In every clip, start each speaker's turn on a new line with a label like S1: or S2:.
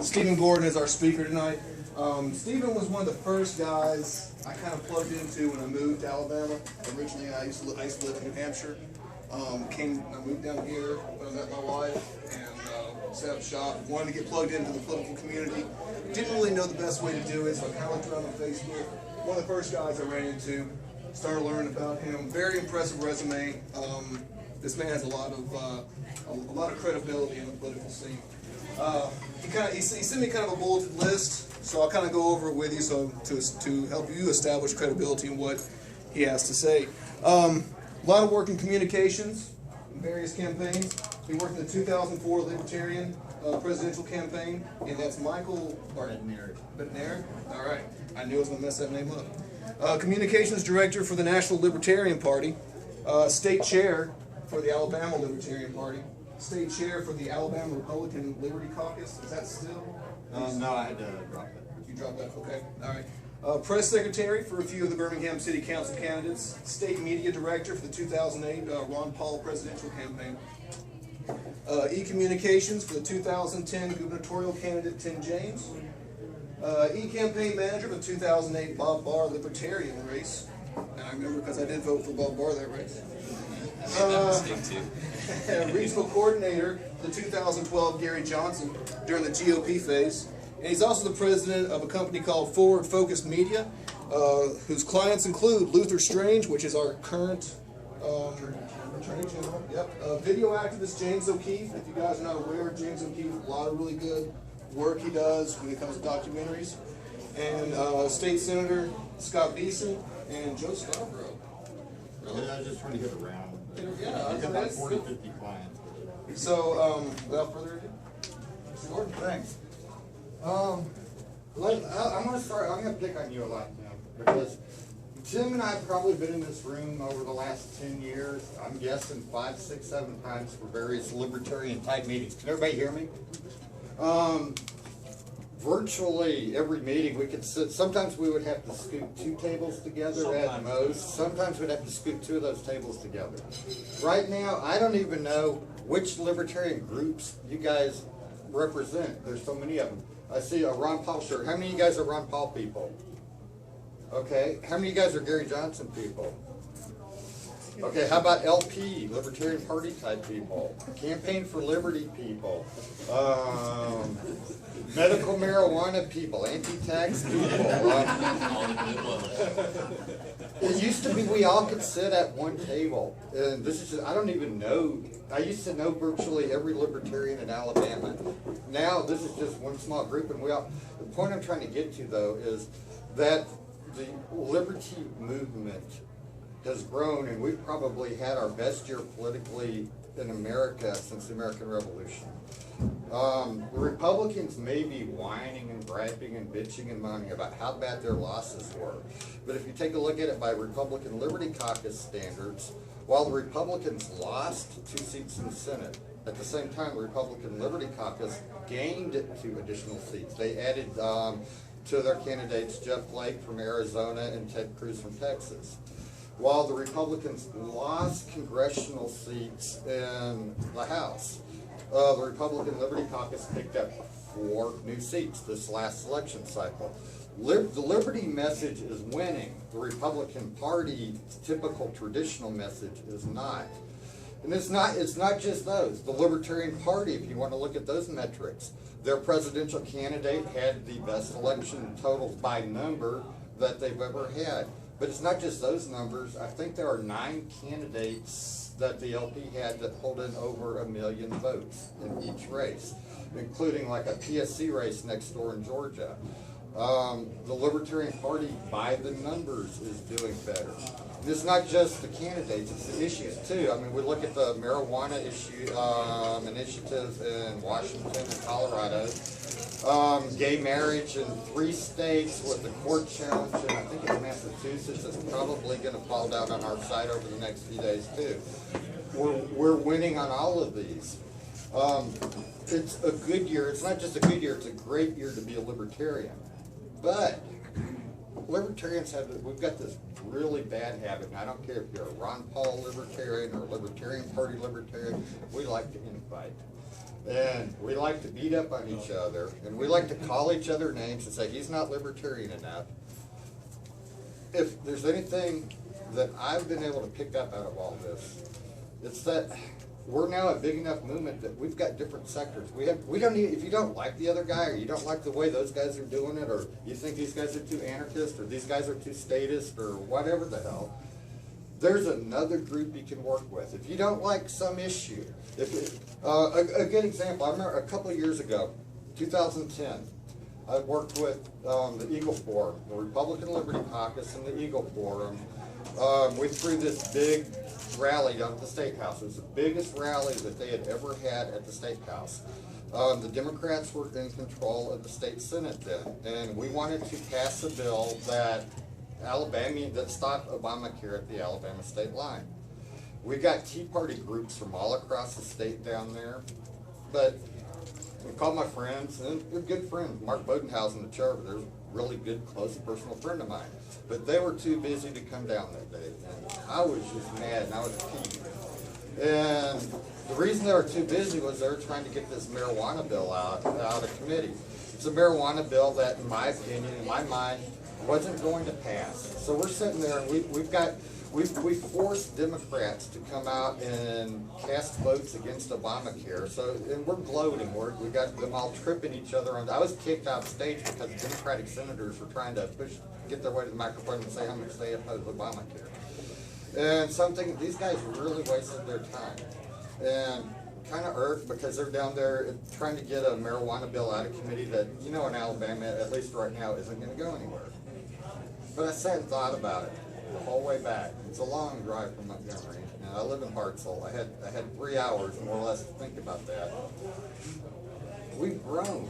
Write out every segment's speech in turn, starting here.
S1: Stephen Gordon is our speaker tonight. Stephen was one of the first guys I kind of plugged into when I moved to Alabama. Originally, I used to live in New Hampshire. I moved down here when I met my wife and set up shop. Wanted to get plugged into the political community. Didn't really know the best way to do it, so I kind of looked around on Facebook. One of the first guys I ran into, started learning about him. Very impressive resume. This man has a lot of credibility in the political scene. He sent me kind of a bulleted list, so I'll kind of go over it with you, so to help you establish credibility in what he has to say. A lot of work in communications, in various campaigns. He worked in the 2004 Libertarian presidential campaign, and that's Michael Bednarik. All right, I knew I was going to mess that name up. Communications director for the National Libertarian Party, state chair for the Alabama Libertarian Party, state chair for the Alabama Republican Liberty Caucus. Is that still?
S2: No, I had to drop it.
S1: You dropped that? Okay. All right. Press secretary for a few of the Birmingham City Council candidates. State media director for the 2008 Ron Paul presidential campaign. E-communications for the 2010 gubernatorial candidate Tim James. E-campaign manager for the 2008 Bob Barr Libertarian race. And I remember because I did vote for Bob Barr that race. Regional coordinator for the 2012 Gary Johnson during the GOP phase. And he's also the president of a company called Forward Focused Media, whose clients include Luther Strange, which is our current Attorney General. Yep. Video activist James O'Keefe. If you guys are not aware, James O'Keefe, a lot of really good work he does when it comes to documentaries. And State Senator Scott Beeson and Joe Scarborough.
S2: Really? Yeah, I was just trying to get around.
S1: Yeah,
S2: I've got about 40, 50 clients.
S1: So, without further ado, Mr. Gordon.
S3: Thanks. I'm gonna pick on you a lot now because Tim and I have probably been in this room over the last 10 years. I'm guessing 5, 6, 7 times for various libertarian type meetings. Can everybody hear me? Virtually every meeting we could sit. Sometimes we would have to scoot 2 tables together at most. Sometimes we'd have to scoot 2 of those tables together. Right now, I don't even know which libertarian groups you guys represent. There's so many of them. I see a Ron Paul shirt. How many of you guys are Ron Paul people? Okay. How many of you guys are Gary Johnson people? Okay, how about LP, Libertarian Party type people? Campaign for Liberty people? Medical marijuana people, anti-tax people. It used to be we all could sit at one table. And this is just, I don't even know. I used to know virtually every libertarian in Alabama. Now this is just one small group, and we all. The point I'm trying to get to though is that the liberty movement has grown, and we've probably had our best year politically in America since the American Revolution. The Republicans may be whining and griping and bitching and moaning about how bad their losses were, but if you take a look at it by Republican Liberty Caucus standards, while the Republicans lost 2 seats in the Senate, at the same time the Republican Liberty Caucus gained 2 additional seats. They added to their candidates Jeff Flake from Arizona and Ted Cruz from Texas. While the Republicans lost congressional seats in the House, the Republican Liberty Caucus picked up 4 new seats this last election cycle. The Liberty message is winning. The Republican Party's typical traditional message is not. And it's not just those. The Libertarian Party, if you want to look at those metrics, their presidential candidate had the best election totals by number that they've ever had. But it's not just those numbers. I think there are 9 candidates that the LP had that pulled in over 1 million votes in each race, including like a PSC race next door in Georgia. The Libertarian Party, by the numbers, is doing better. And it's not just the candidates, it's the issues too. I mean, we look at the marijuana issue initiatives in Washington and Colorado. Gay marriage in 3 states with the court challenge, and I think it's Massachusetts is probably going to fall down on our side over the next few days too. We're winning on all of these. It's a good year. It's not just a good year, it's a great year to be a libertarian. But libertarians we've got this really bad habit, and I don't care if you're a Ron Paul libertarian or a Libertarian Party libertarian, we like to infight. And we like to beat up on each other, and we like to call each other names and say, he's not libertarian enough. If there's anything that I've been able to pick up out of all this, it's that we're now a big enough movement that we've got different sectors. We don't need, if you don't like the other guy, or you don't like the way those guys are doing it, or you think these guys are too anarchist, or these guys are too statist, or whatever the hell, there's another group you can work with. If you don't like some issue, a good example, I remember a couple of years ago, 2010, I worked with the Eagle Forum, the Republican Liberty Caucus and the Eagle Forum. We threw this big rally down at the State House. It was the biggest rally that they had ever had at the State House. The Democrats were in control of the state Senate then, and we wanted to pass a bill that stopped Obamacare at the Alabama state line. We got Tea Party groups from all across the state down there, but we called my friends, and they're good friends. Mark Bodenhausen, the chair, they're a really good, close, personal friend of mine. But they were too busy to come down that day, and I was just mad, and I was peeved. And the reason they were too busy was they were trying to get this marijuana bill out of committee. It's a marijuana bill that, in my opinion, in my mind, wasn't going to pass. So we're sitting there, and we forced Democrats to come out and cast votes against Obamacare. So, and we're gloating. We got them all tripping each other on. I was kicked off stage because Democratic senators were trying to get their way to the microphone and say how much they oppose Obamacare. And something, these guys really wasted their time. And kind of irked because they're down there trying to get a marijuana bill out of committee that, you know, in Alabama, at least right now, isn't going to go anywhere. But I sat and thought about it the whole way back. It's a long drive from Montgomery, and I live in Hartselle. I had 3 hours more or less to think about that. We've grown.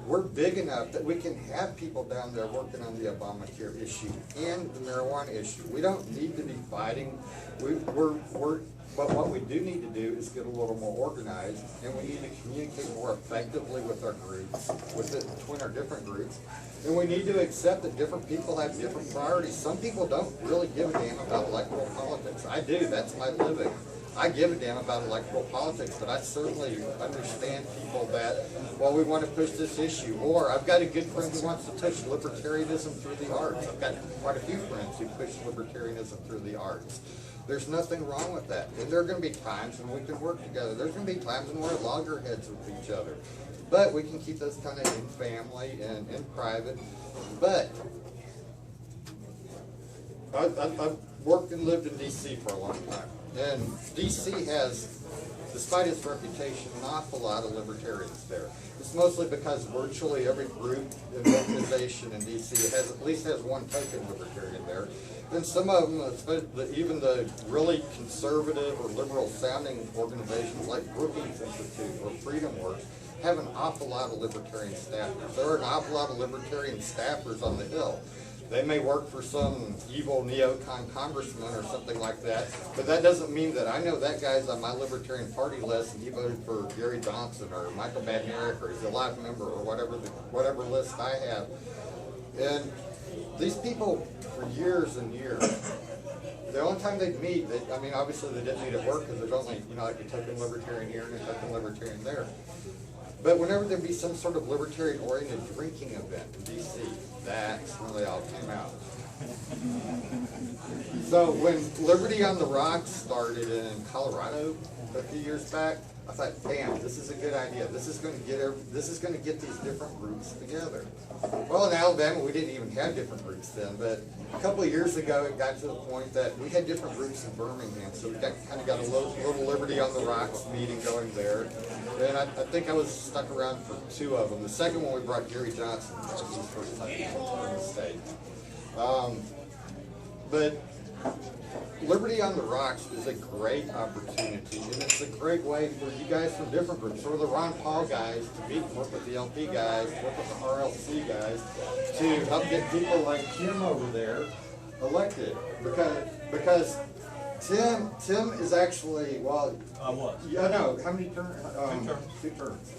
S3: We're big enough that we can have people down there working on the Obamacare issue and the marijuana issue. We don't need to be fighting. But what we do need to do is get a little more organized, and we need to communicate more effectively with our groups, between our different groups. And we need to accept that different people have different priorities. Some people don't really give a damn about electoral politics. I do, that's my living. I give a damn about electoral politics, but I certainly understand people that, well, we want to push this issue. Or I've got a good friend who wants to push libertarianism through the arts. I've got quite a few friends who push libertarianism through the arts. There's nothing wrong with that. And there are going to be times when we can work together. There's going to be times when we're at loggerheads with each other. But we can keep those kind of in family and in private. But I've worked and lived in D.C. for a long time. And D.C. has, despite its reputation, an awful lot of libertarians there. It's mostly because virtually every group and organization in D.C. at least has one token libertarian there. And some of them, even the really conservative or liberal sounding organizations like Brookings Institute or Freedom Works, have an awful lot of libertarian staffers. There are an awful lot of libertarian staffers on the Hill. They may work for some evil neocon congressman or something like that, but that doesn't mean that I know that guy's on my Libertarian Party list and he voted for Gary Johnson or Michael Badnarik or he's a live member or whatever list I have. And these people, for years and years, the only time they'd meet, I mean, obviously they didn't meet at work because there's only, you know, like a token libertarian here and a token libertarian there. But whenever there'd be some sort of libertarian-oriented drinking event in D.C., that's when they all came out. So when Liberty on the Rocks started in Colorado a few years back, I thought, damn, this is a good idea. This is going to get these different groups together. Well, in Alabama, we didn't even have different groups then, but a couple of years ago, it got to the point that we had different groups in Birmingham, so we kind of got a little Liberty on the Rocks meeting going there. And I think I was stuck around for 2 of them. The second one, we brought Gary Johnson. That was his first time in the state. But Liberty on the Rocks is a great opportunity, and it's a great way for you guys from different groups, or the Ron Paul guys, to meet and work with the LP guys, work with the RLC guys, to help get people like Tim over there elected. Because Tim is actually, well,
S4: I was.
S3: yeah, no, how many terms?
S4: 2 terms.
S3: 2 terms.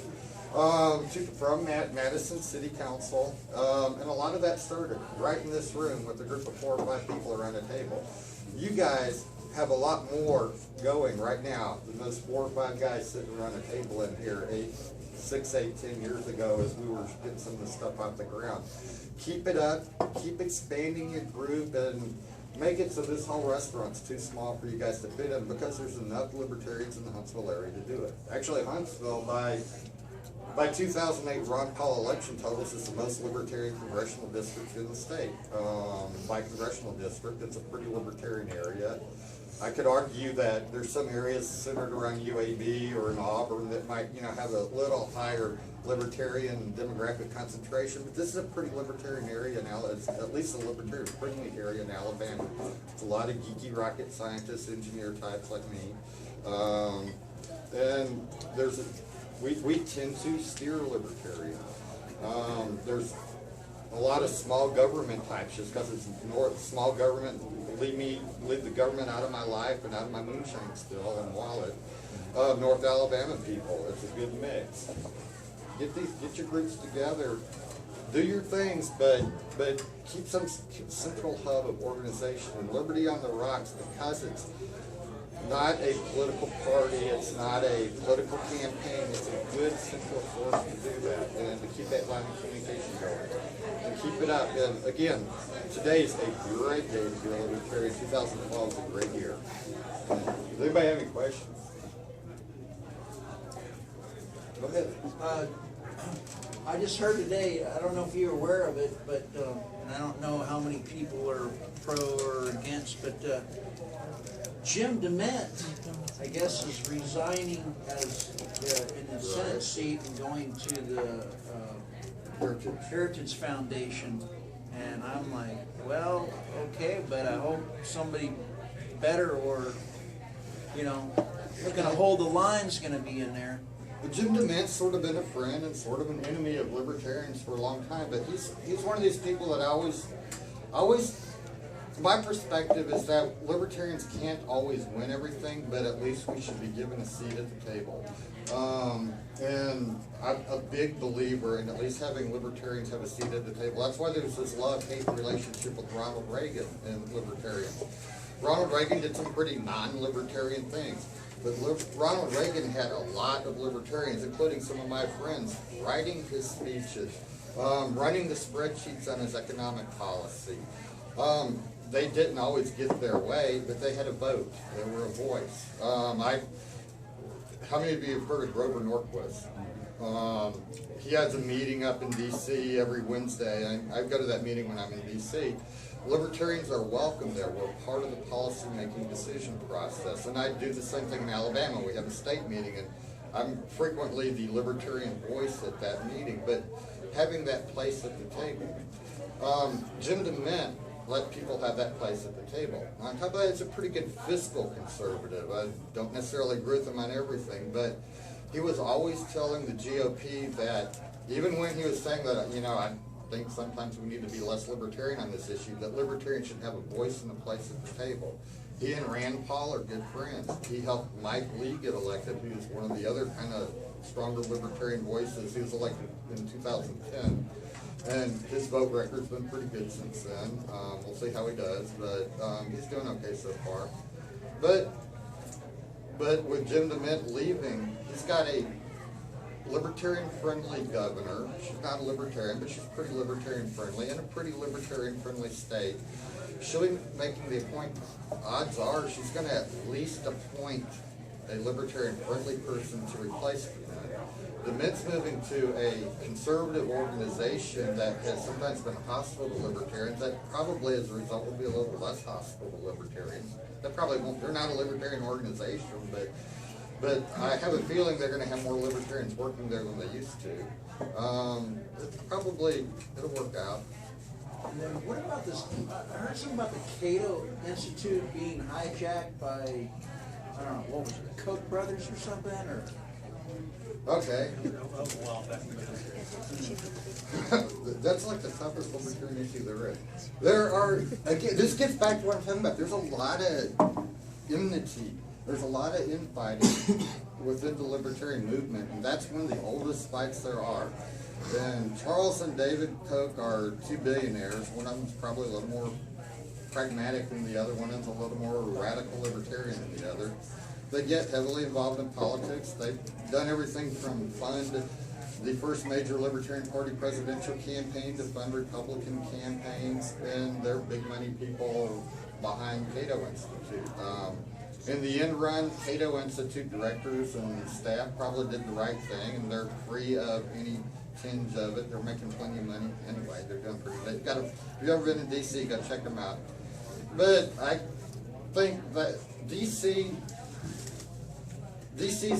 S3: From Madison City Council, and a lot of that started right in this room with a group of 4 or 5 people around a table. You guys have a lot more going right now than those 4 or 5 guys sitting around a table in here 6, 8, 10 years ago as we were getting some of the stuff off the ground. Keep it up, keep expanding your group, and make it so this whole restaurant's too small for you guys to fit in, because there's enough libertarians in the Huntsville area to do it. Actually, Huntsville, by 2008 Ron Paul election totals, is the most libertarian congressional district in the state. By congressional district, it's a pretty libertarian area. I could argue that there's some areas centered around UAB or in Auburn that might, have a little higher libertarian demographic concentration, but this is a pretty libertarian area now. It's at least a libertarian friendly area in Alabama. It's a lot of geeky rocket scientists, engineer types like me. And we tend to steer libertarian. There's a lot of small government types, just because it's small government. Leave the government out of my life and out of my moonshine still and wallet. North Alabama people, it's a good mix. Get your groups together, do your things, but keep some central hub of organization. And Liberty on the Rocks, because it's not a political party, it's not a political campaign, it's a good central force to do that and to keep that line of communication going. And keep it up. And again, today's a great day to be a libertarian. 2012 is a great year. Does anybody have any questions? Go ahead.
S4: I just heard today, I don't know if you're aware of it, but, and I don't know how many people are pro or against, but Jim DeMent, I guess, is resigning as in the Senate seat and going to the Heritage Foundation. And I'm like, well, okay, but I hope somebody better or, who's gonna hold the line's gonna be in there.
S3: But Jim DeMent's sort of been a friend and sort of an enemy of libertarians for a long time, but he's one of these people that always, my perspective is that libertarians can't always win everything, but at least we should be given a seat at the table. And I'm a big believer in at least having libertarians have a seat at the table. That's why there's this love-hate relationship with Ronald Reagan and libertarians. Ronald Reagan did some pretty non-libertarian things. But Ronald Reagan had a lot of libertarians, including some of my friends, writing his speeches, running the spreadsheets on his economic policy. They didn't always get their way, but they had a vote. They were a voice. How many of you have heard of Grover Norquist? He has a meeting up in D.C. every Wednesday. I go to that meeting when I'm in D.C. Libertarians are welcome there. We're part of the policy-making decision process. And I do the same thing in Alabama. We have a state meeting, and I'm frequently the libertarian voice at that meeting. But having that place at the table, Jim DeMent let people have that place at the table. On top of that, it's a pretty good fiscal conservative. I don't necessarily agree with him on everything, but he was always telling the GOP that, even when he was saying that, I think sometimes we need to be less libertarian on this issue, that libertarians should have a voice and a place at the table. He and Rand Paul are good friends. He helped Mike Lee get elected, who was one of the other kind of stronger libertarian voices. He was elected in 2010. And his vote record's been pretty good since then. We'll see how he does, but he's doing okay so far. But with Jim DeMent leaving, he's got a libertarian-friendly governor. She's not a libertarian, but she's pretty libertarian-friendly, in a pretty libertarian-friendly state. She'll be making the appointment. Odds are she's going to at least appoint a libertarian-friendly person to replace DeMent. DeMent's moving to a conservative organization that has sometimes been hostile to libertarians, that probably as a result will be a little less hostile to libertarians. That probably won't, they're not a libertarian organization, but I have a feeling they're going to have more libertarians working there than they used to. It'll work out.
S4: And then what about this? I heard something about the Cato Institute being hijacked by, I don't know, what was it, the Koch brothers or something? Or
S3: Okay. That's like the toughest libertarian issue there is. There are, again, this gets back to what I'm talking about. There's a lot of enmity. There's a lot of infighting within the libertarian movement, and that's one of the oldest fights there are. And Charles and David Koch are two billionaires. One of them's probably a little more pragmatic than the other. One of them's a little more radical libertarian than the other. They get heavily involved in politics. They've done everything from fund the first major Libertarian Party presidential campaign to fund Republican campaigns, and they're big money people behind Cato Institute. In the end run, Cato Institute directors and staff probably did the right thing, and they're free of any tinge of it. They're making plenty of money anyway. They're doing pretty good. If you've ever been in DC, go check them out. But I think that DC's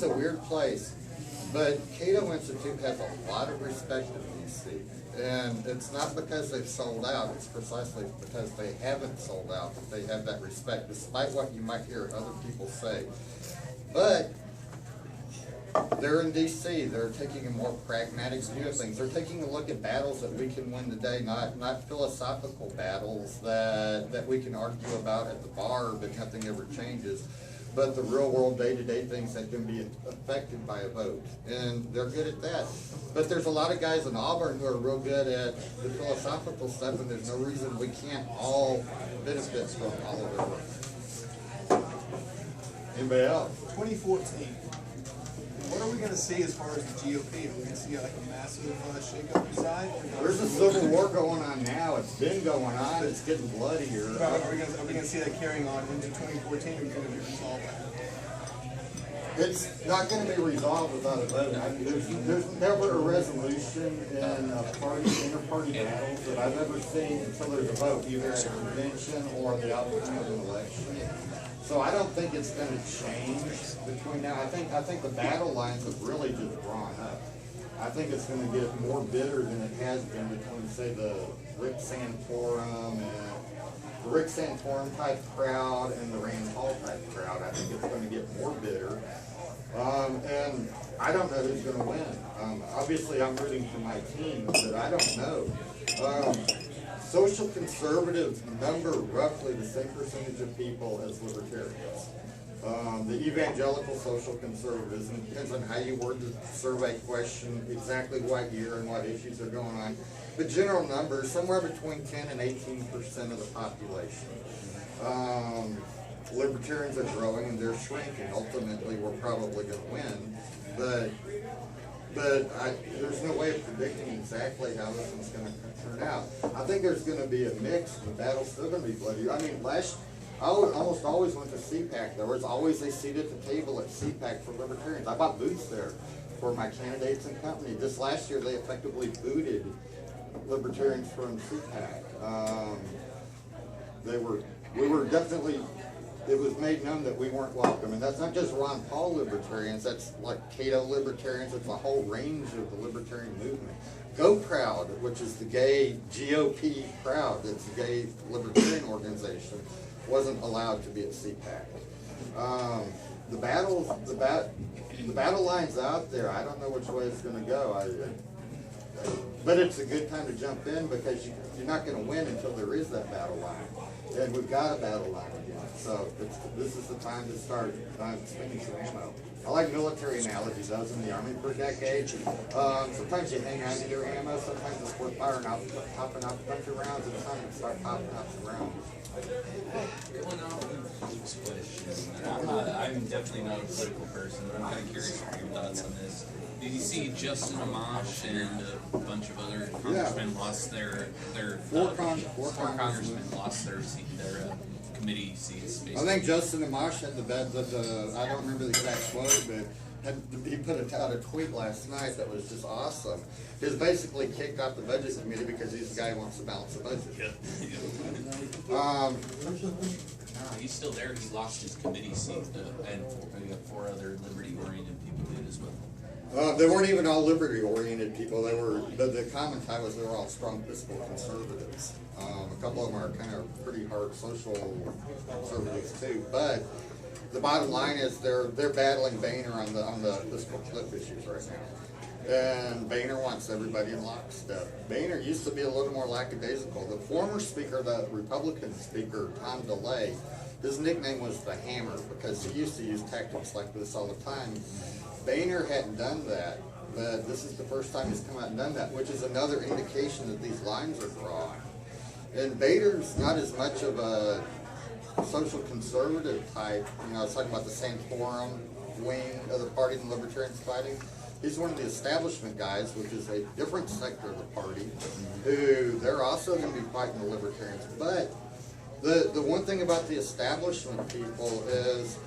S3: a weird place, but Cato Institute has a lot of respect in DC. And it's not because they've sold out, it's precisely because they haven't sold out that they have that respect, despite what you might hear other people say. But they're in DC, they're taking a more pragmatic view of things. They're taking a look at battles that we can win today, not philosophical battles that we can argue about at the bar, but nothing ever changes, but the real world day-to-day things that can be affected by a vote. And they're good at that. But there's a lot of guys in Auburn who are real good at the philosophical stuff, and there's no reason we can't all benefit from all of their work. Anybody else?
S1: 2014. What are we going to see as far as the GOP? Are we going to see like a massive shake-up inside?
S3: There's a civil war going on now. It's been going on. It's getting bloodier.
S1: Are we going to see that carrying on into 2014, or is it going to be resolved?
S3: It's not going to be resolved without a vote. There's never a resolution in a party, inter-party battles that I've ever seen until there's a vote, either at a convention or the outcome of an election. So I don't think it's going to change between now. I think the battle lines have really just drawn up. I think it's going to get more bitter than it has been between, say, the Rick Santorum type crowd and the Rand Paul type crowd. I think it's going to get more bitter. And I don't know who's going to win. Obviously, I'm rooting for my team, but I don't know. Social conservatives number roughly the same percentage of people as libertarians. The evangelical social conservatives, and it depends on how you word the survey question, exactly what year and what issues are going on. But general numbers, somewhere between 10 and 18% of the population. Libertarians are growing and they're shrinking. Ultimately, we're probably going to win, but there's no way of predicting exactly how this one's going to turn out. I think there's going to be a mix. The battle's still going to be bloody. I mean, I almost always went to CPAC. There was always a seat at the table at CPAC for libertarians. I bought booths there for my candidates and company. This last year, they effectively booted libertarians from CPAC. It was made known that we weren't welcome, and that's not just Ron Paul libertarians, that's like Cato libertarians, it's a whole range of the libertarian movement. Go Proud, which is the gay GOP crowd, that's a gay libertarian organization, wasn't allowed to be at CPAC. The battle line's out there. I don't know which way it's going to go. But it's a good time to jump in because you're not going to win until there is that battle line. And we've got a battle line again. So this is the time to start spending some ammo. I like military analogies. I was in the Army for a decade. Sometimes you hang on to your ammo. Sometimes it's worth popping out a bunch of rounds at a time and start popping out some rounds.
S5: Going off of Luke's question, and I'm definitely not a political person, but I'm kind of curious for your thoughts on this. Did you see Justin Amash and a bunch of other congressmen lost their four congressmen lost their committee seats? Basically.
S3: I think Justin Amash had I don't remember the exact quote, but he put out a tweet last night that was just awesome. He was basically kicked off the budget committee because he's the guy who wants to balance the budget.
S5: No, he's still there. He lost his committee seat, and we got 4 other liberty-oriented people did as well.
S3: They weren't even all liberty-oriented people. They were. The common tie was they were all strong fiscal conservatives. A couple of them are kind of pretty hard social conservatives too. But the bottom line is they're battling Boehner on the fiscal cliff issues right now. And Boehner wants everybody in lockstep. Boehner used to be a little more lackadaisical. The former speaker, the Republican speaker, Tom DeLay, His nickname was the Hammer because he used to use tactics like this all the time. Boehner hadn't done that, but this is the first time he's come out and done that, which is another indication that these lines are drawn. And Boehner's not as much of a social conservative type. You know, I was talking about the Santorum wing of the party the Libertarians fighting. He's one of the establishment guys, which is a different sector of the party, who they're also going to be fighting the Libertarians. But the one thing about the establishment people is,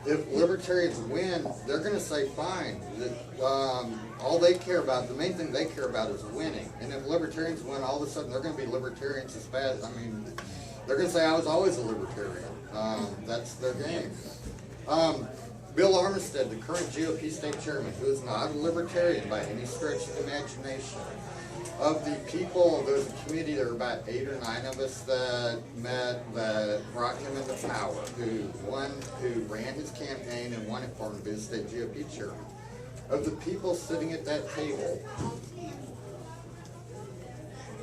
S3: if Libertarians win, they're going to say fine. All they care about, the main thing they care about is winning. And if Libertarians win, all of a sudden they're going to be Libertarians as fast. I mean, they're going to say I was always a Libertarian. That's their game. Bill Armistead, the current GOP state chairman, who is not a Libertarian by any stretch of the imagination. Of the people, there was a committee, there were about 8 or 9 of us that met, that brought him into power, who ran his campaign and won it for him to be the state GOP chairman. Of the people sitting at that table,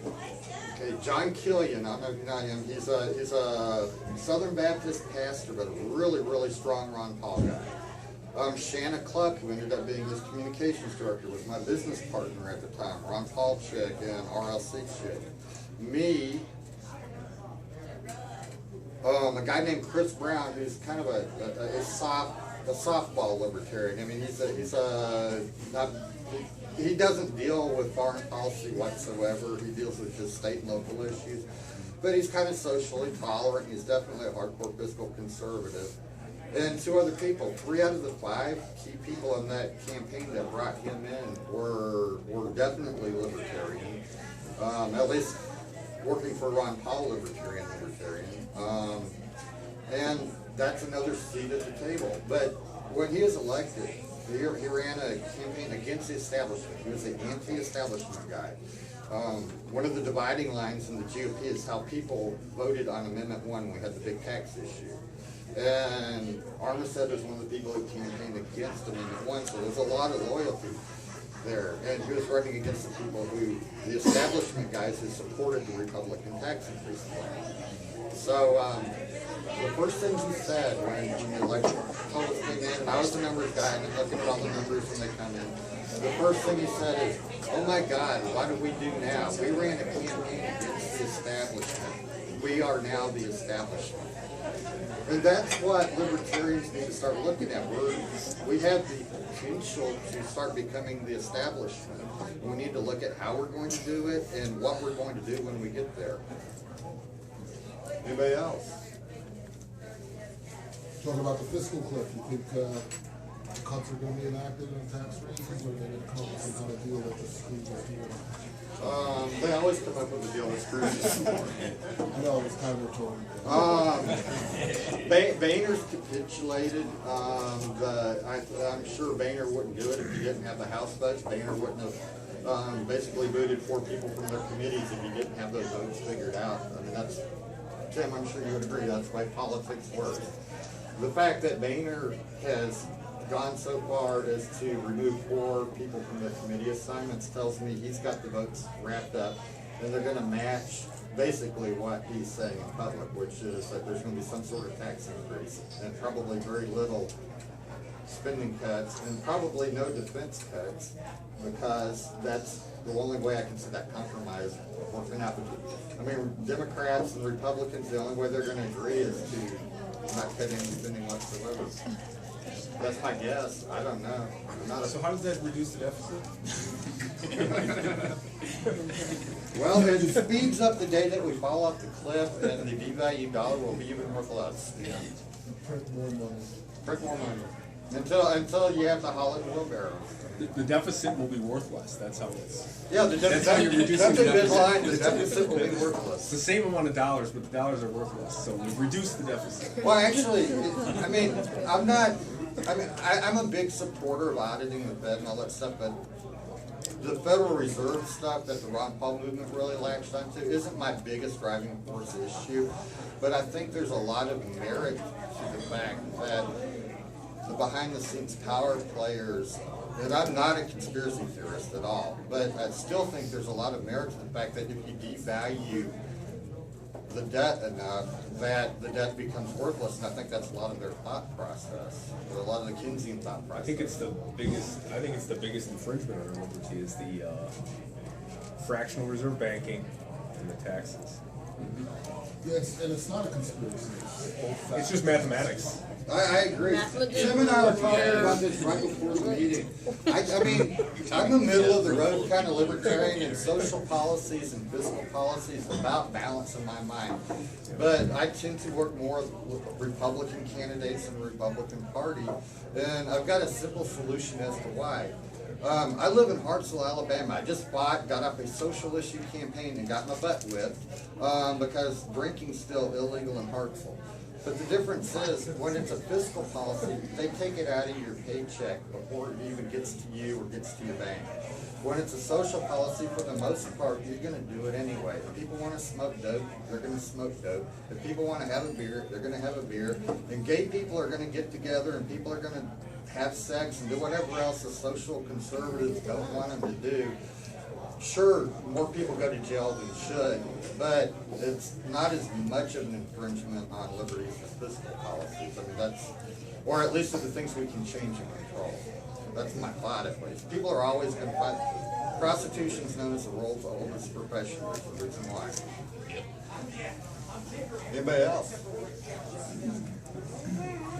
S3: okay, John Killian, I don't know if you know him, he's a Southern Baptist pastor, but a really, really strong Ron Paul guy. Shanna Cluck, who ended up being his communications director, was my business partner at the time. Ron Paul chick and RLC chick. Me, a guy named Chris Brown, who's kind of a softball libertarian. I mean, he doesn't deal with foreign policy whatsoever. He deals with just state and local issues. But he's kind of socially tolerant. He's definitely a hardcore fiscal conservative. And 2 other people, 3 out of the 5 key people in that campaign that brought him in were definitely libertarian. At least working for Ron Paul, libertarian. And that's another seat at the table. But when he was elected, he ran a campaign against the establishment. He was an anti-establishment guy. One of the dividing lines in the GOP is how people voted on Amendment 1 when we had the big tax issue. And Armistead was one of the people who campaigned against Amendment 1, so there's a lot of loyalty there. And he was running against the people the establishment guys who supported the Republican tax increase plan. So the first thing he said when the election results came in, and I was the numbers guy, and I'm looking at all the numbers when they come in, the first thing he said is, oh my God, what do we do now? We ran a campaign against the establishment. We are now the establishment. And that's what libertarians need to start looking at. We have the potential to start becoming the establishment. We need to look at how we're going to do it and what we're going to do when we get there. Anybody else?
S6: Talking about the fiscal cliff, you think cuts are going to be enacted on tax raises, or are they going to come up with some kind of deal that the schools are doing?
S3: They always come up with a deal with Scrooge.
S6: I know, it's kind of rhetorical.
S3: Boehner's capitulated. I'm sure Boehner wouldn't do it if he didn't have the House votes. Boehner wouldn't have basically booted 4 people from their committees if he didn't have those votes figured out. I mean, that's, Tim, I'm sure you would agree, that's the way politics works. The fact that Boehner has gone so far as to remove 4 people from the committee assignments tells me he's got the votes wrapped up, and they're going to match basically what he's saying in public, which is that there's going to be some sort of tax increase and probably very little spending cuts and probably no defense cuts, because that's the only way I can see that compromise working out. I mean, Democrats and Republicans, the only way they're going to agree is to not cut any spending whatsoever. That's my guess. I don't know.
S7: So how does that reduce the deficit?
S3: Well, it speeds up the day that we fall off the cliff, and the devalued dollar will be even worth less.
S6: Print more money.
S3: Print more money until you have to haul it in wheelbarrows.
S7: The deficit will be worth less. That's how it's.
S3: Yeah,
S7: That's how you're reducing
S3: that's
S7: the
S3: a good
S7: deficit.
S3: line. The deficit will be
S7: It's
S3: worthless.
S7: the same amount of dollars, but the dollars are worth less. So we've reduced the deficit.
S3: Well, actually, I'm a big supporter of auditing the Fed and all that stuff, but the Federal Reserve stuff that the Ron Paul movement really latched onto isn't my biggest driving force issue. But I think there's a lot of merit to the fact that the behind-the-scenes power players, and I'm not a conspiracy theorist at all, but I still think there's a lot of merit to the fact that if you devalue the debt enough that the debt becomes worthless, and I think that's a lot of their thought process, or a lot of the Keynesian thought process.
S7: I think it's the biggest infringement on our liberty is the fractional reserve banking and the taxes.
S6: Yes, and it's not a conspiracy.
S7: It's just mathematics.
S3: I agree. Jim and I were talking about this right before the meeting. I mean, I'm a middle of the road kind of libertarian, and social policies and fiscal policies about balance in my mind. But I tend to work more with Republican candidates and the Republican Party, and I've got a simple solution as to why. I live in Hartsville, Alabama. I just got up a social issue campaign and got my butt whipped because drinking's still illegal in Hartsville. But the difference is, when it's a fiscal policy, they take it out of your paycheck before it even gets to you or gets to your bank. When it's a social policy, for the most part, you're gonna do it anyway. If people wanna smoke dope, they're gonna smoke dope. If people wanna have a beer, they're gonna have a beer. And gay people are gonna get together, and people are gonna have sex and do whatever else the social conservatives don't want them to do. Sure, more people go to jail than should, but it's not as much of an infringement on liberties as fiscal policies. I mean, that's, or at least the things we can change and control. That's my thought, at least. People are always going to find, prostitution is known as the world's oldest profession. There's a reason why. Anybody else?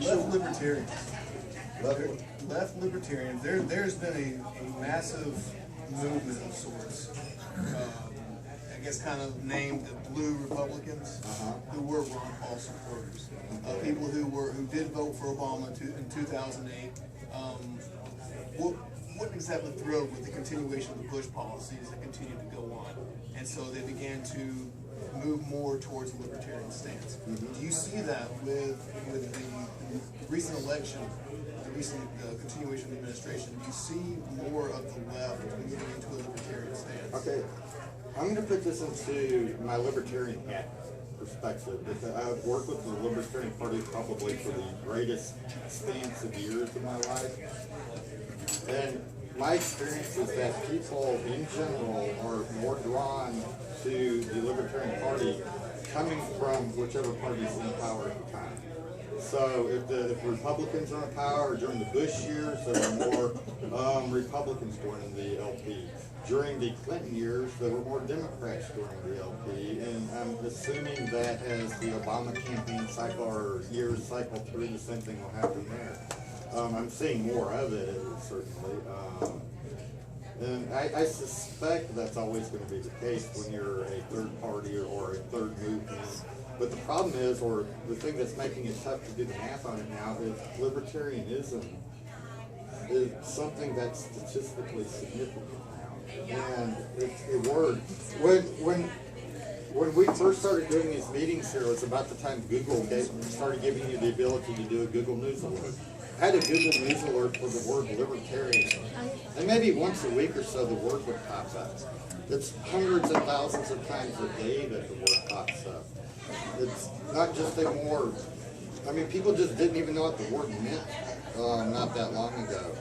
S1: Left libertarians. Left libertarians. There's been a massive movement of sorts. I guess kind of named the Blue Republicans, who were Ron Paul supporters. People who did vote for Obama in 2008. Wasn't exactly thrilled with the continuation of the Bush policies that continued to go on, and so they began to move more towards a libertarian stance. Do you see that with the recent election, the recent continuation of the administration? Do you see more of the left moving into a libertarian stance?
S3: Okay, I'm going to put this into my libertarian hat perspective, because I've worked with the Libertarian Party probably for the greatest stance of years of my life. And my experience is that people in general are more drawn to the Libertarian Party coming from whichever party's in power at the time. So if the Republicans are in power during the Bush years, there were more Republicans joining the LP. During the Clinton years, there were more Democrats joining the LP, and I'm assuming that as the Obama campaign cycle or years cycle through, the same thing will happen there. I'm seeing more of it, certainly. And I suspect that's always going to be the case when you're a third party or a third movement. But the problem is, or the thing that's making it tough to do the math on it now, is libertarianism is something that's statistically significant now. And it's a word. When we first started doing these meetings here, it was about the time Google started giving you the ability to do a Google News alert. I had a Google News alert for the word libertarian, and maybe once a week or so the word would pop up. It's hundreds and thousands of times a day that the word pops up. It's not just a more, I mean, people just didn't even know what the word meant not that long ago.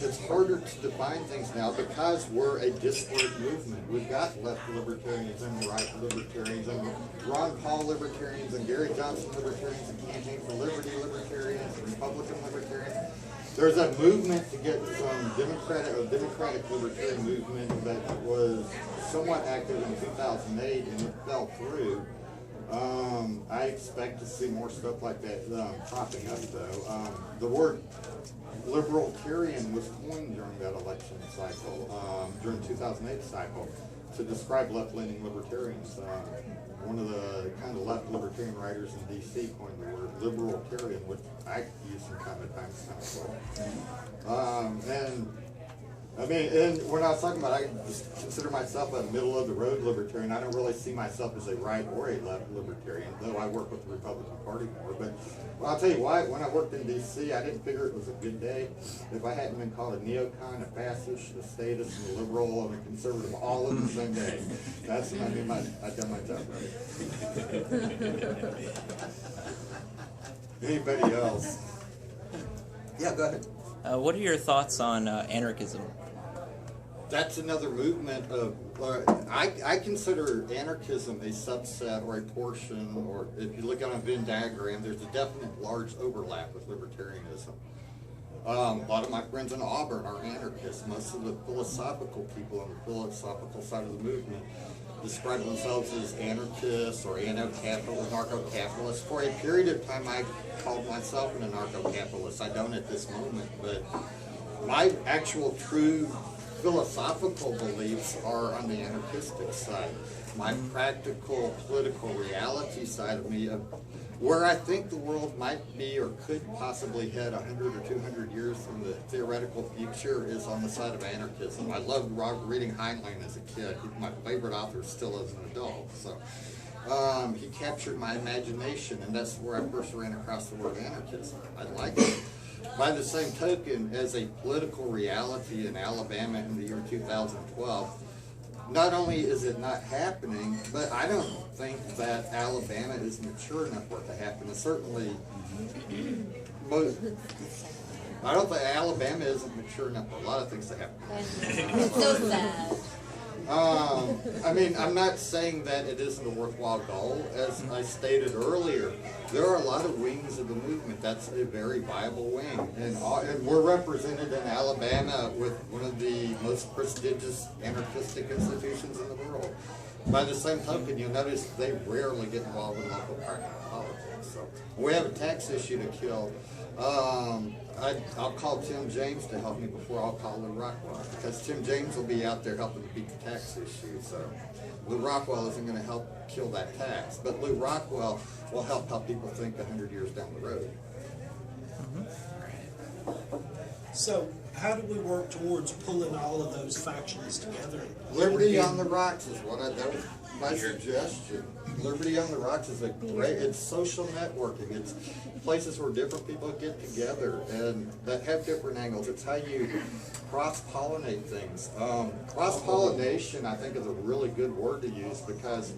S3: It's harder to define things now because we're a disparate movement. We've got left libertarians and right libertarians and Ron Paul libertarians and Gary Johnson libertarians and Campaign for Liberty libertarians and Republican libertarians. There's a movement to get some democratic libertarian movement that was somewhat active in 2008 and it fell through. I expect to see more stuff like that popping up though. The word libertarian was coined during that election cycle, during the 2008 cycle, to describe left-leaning libertarians. One of the kind of left libertarian writers in D.C. coined the word libertarian, which I use from time to time. It's kind of cool. And I mean, and when I was talking about, I just consider myself a middle-of-the-road libertarian. I don't really see myself as a right or a left libertarian, though I work with the Republican Party more. But well, I'll tell you why, when I worked in D.C., I didn't figure it was a good day if I hadn't been called a neocon, a fascist, a statist, and a liberal, and a conservative all in the same day. That's when I knew I'd done my job right. Anybody else? Yeah, go ahead.
S8: What are your thoughts on anarchism?
S3: that's another movement of, I consider anarchism a subset or a portion, or if you look at a Venn diagram, there's a definite large overlap with libertarianism. A lot of my friends in Auburn are anarchists. Most of the philosophical people on the philosophical side of the movement describe themselves as anarchists or anarcho-capitalist, anarcho-capitalists. For a period of time, I called myself an anarcho-capitalist. I don't at this moment, but my actual true philosophical beliefs are on the anarchistic side. My practical political reality side of me, of where I think the world might be or could possibly head 100 or 200 years in the theoretical future, is on the side of anarchism. I loved reading Heinlein as a kid. He's my favorite author still as an adult. So he captured my imagination, and that's where I first ran across the word anarchism. I like it. By the same token, as a political reality in Alabama in the year 2012, not only is it not happening, but I don't think that Alabama is mature enough for it to happen. And certainly, I don't think Alabama isn't mature enough for a lot of things to happen.
S8: It's so sad.
S3: I mean, I'm not saying that it isn't a worthwhile goal. As I stated earlier, there are a lot of wings of the movement. That's a very viable wing. And we're represented in Alabama with one of the most prestigious anarchistic institutions in the world. By the same token, you'll notice they rarely get involved in local practical politics. So we have a tax issue to kill. I'll call Tim James to help me before I'll call Lou Rockwell, because Tim James will be out there helping to beat the tax issue. So Lou Rockwell isn't going to help kill that tax, but Lou Rockwell will help people think 100 years down the road.
S9: So how do we work towards pulling all of those factions together?
S3: Liberty on the Rocks is that was my suggestion. Liberty on the Rocks is it's social networking. It's places where different people get together and that have different angles. It's how you cross-pollinate things. Cross-pollination, I think, is a really good word to use, because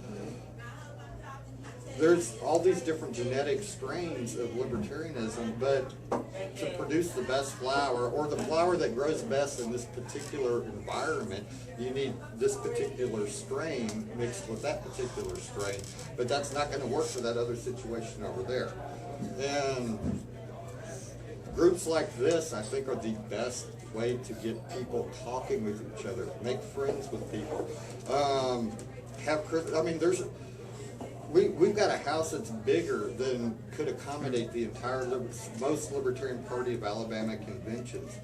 S3: there's all these different genetic strains of libertarianism, but to produce the best flower, or the flower that grows best in this particular environment, you need this particular strain mixed with that particular strain, but that's not going to work for that other situation over there. And groups like this, I think, are the best way to get people talking with each other, make friends with people. We've got a house that's bigger than could accommodate the entire most Libertarian Party of Alabama conventions.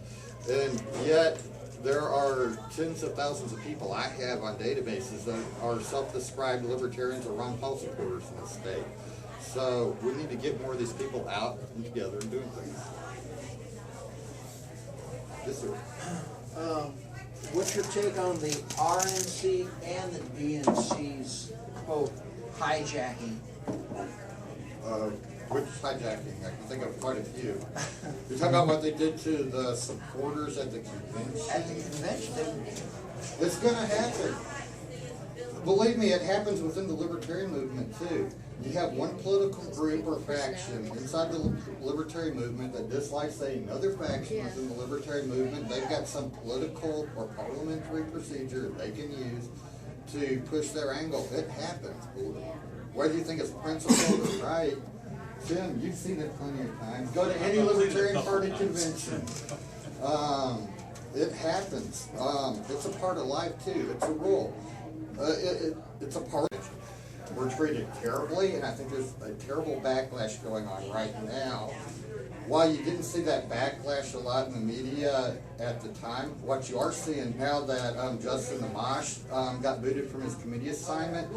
S3: And yet, there are tens of thousands of people I have on databases that are self-described libertarians or Ron Paul supporters in the state. So we need to get more of these people out and together and doing things. Yes, sir.
S4: What's your take on the RNC and the DNC's, quote, hijacking?
S3: Which hijacking? I can think of quite a few. You're talking about what they did to the supporters at the convention?
S4: At the convention,
S3: It's going to happen. Believe me, it happens within the libertarian movement too. You have one political group or faction inside the libertarian movement that dislikes another faction within the libertarian movement. They've got some political or parliamentary procedure they can use to push their angle. It happens. Whether you think it's principled or right, Tim, you've seen it plenty of times. Go to any Libertarian Party convention. It happens. It's a part of life too. It's a rule. It's a part. We're treated terribly, and I think there's a terrible backlash going on right now. While you didn't see that backlash a lot in the media at the time, what you are seeing now that Justin Amash got booted from his committee assignment,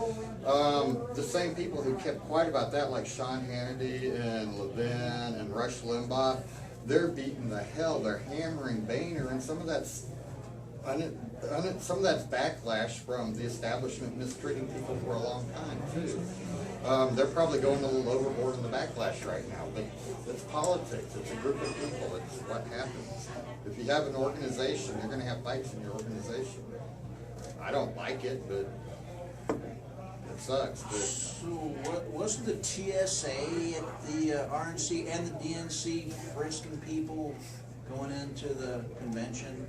S3: the same people who kept quiet about that, like Sean Hannity and Levin and Rush Limbaugh, they're beating the hell. They're hammering Boehner, and some of that's backlash from the establishment mistreating people for a long time too. They're probably going a little overboard in the backlash right now, but it's politics. It's a group of people. It's what happens. If you have an organization, you're going to have fights in your organization. I don't like it, but it sucks. But
S4: so wasn't the TSA at the RNC and the DNC frisking people going into the convention?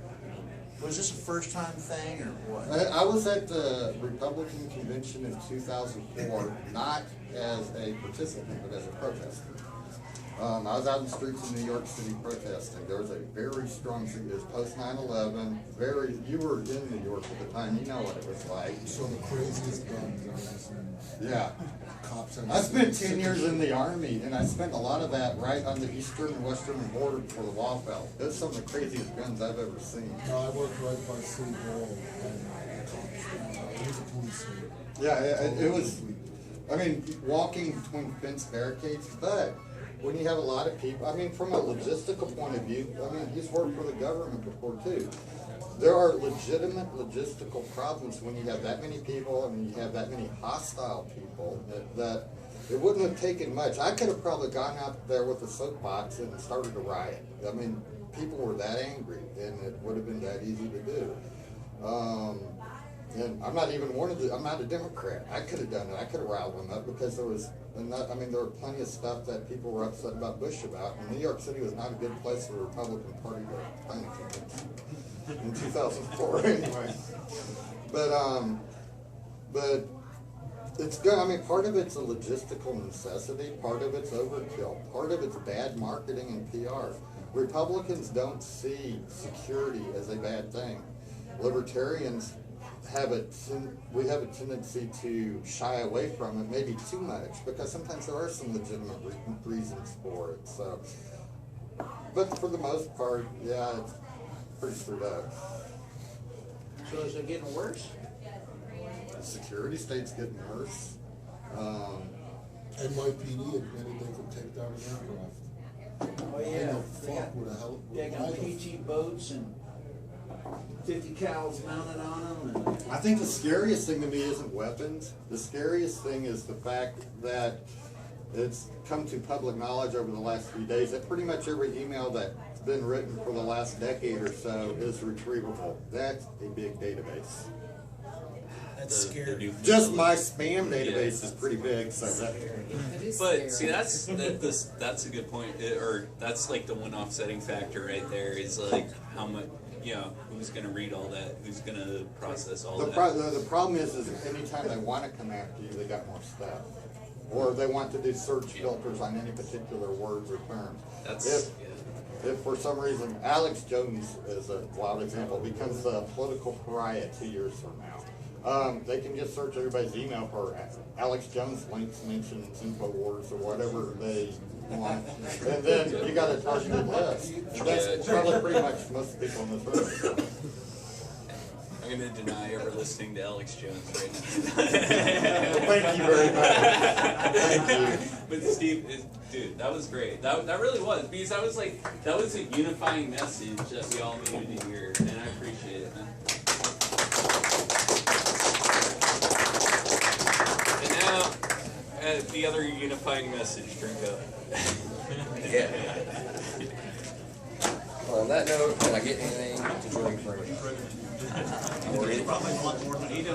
S4: Was this a first time thing or what?
S3: I was at the Republican convention in 2004, not as a participant, but as a protester. I was out in the streets of New York City protesting. There was a very strong, it was post 9/11, you were in New York at the time, you know what it was like.
S6: So the craziest guns I've seen.
S3: Yeah.
S6: Cops have
S3: I spent 10 years in the Army, and I spent a lot of that right on the eastern and western border for the wall belt. Those are some of the craziest guns I've ever seen.
S6: No, I worked right by City Hall, and the cops, it was a police state.
S3: Yeah, it was, I mean, walking between fence barricades, but when you have a lot of people, I mean, from a logistical point of view, I mean, he's worked for the government before too. There are legitimate logistical problems when you have that many people and you have that many hostile people that it wouldn't have taken much. I could have probably gone out there with a soapbox and started a riot. I mean, people were that angry, and it would have been that easy to do. And I'm not even I'm not a Democrat. I could have done it. I could have riled them up because there was, I mean, there were plenty of stuff that people were upset about Bush about. And New York City was not a good place for the Republican Party to plan a convention in 2004 anyway. But it's good. I mean, part of it's a logistical necessity. Part of it's overkill. Part of it's bad marketing and PR. Republicans don't see security as a bad thing. Libertarians we have a tendency to shy away from it, maybe too much, because sometimes there are some legitimate reasons for it. So, but for the most part, yeah, it's pretty screwed up.
S4: So is it getting worse?
S3: The security state's getting worse.
S6: NYPD admitted they could take down an aircraft.
S4: Oh
S6: Why
S4: yeah,
S6: the fuck would a hell?
S4: they got PT boats and 50 cals mounted on them. And
S3: I think the scariest thing to me isn't weapons. The scariest thing is the fact that it's come to public knowledge over the last few days that pretty much every email that's been written for the last decade or so is retrievable. That's a big database.
S9: That's scary.
S3: Just my spam database is pretty big, so that.
S5: But see, that's a good point, or that's like the one offsetting factor right there is like how much, who's gonna read all that, who's gonna process all that.
S3: The problem is anytime they want to come after you, they got more stuff, or they want to do search filters on any particular words or terms. If for some reason Alex Jones is a wild example becomes a political pariah 2 years from now. They can just search everybody's email for Alex Jones links, mentions, InfoWars, or whatever they want. And then you got a targeted list. And that's probably pretty much most people in this room.
S5: I'm going to deny ever listening to Alex Jones right now.
S3: Thank you very much. Thank you.
S5: But Steve, dude, that was great. That really was, because that was a unifying message that we all needed to hear, and I appreciate it, man. The other unifying message, drink up.
S10: Yeah. Well, on that note, can I get anything to drink from you?
S5: Probably a lot more than he did.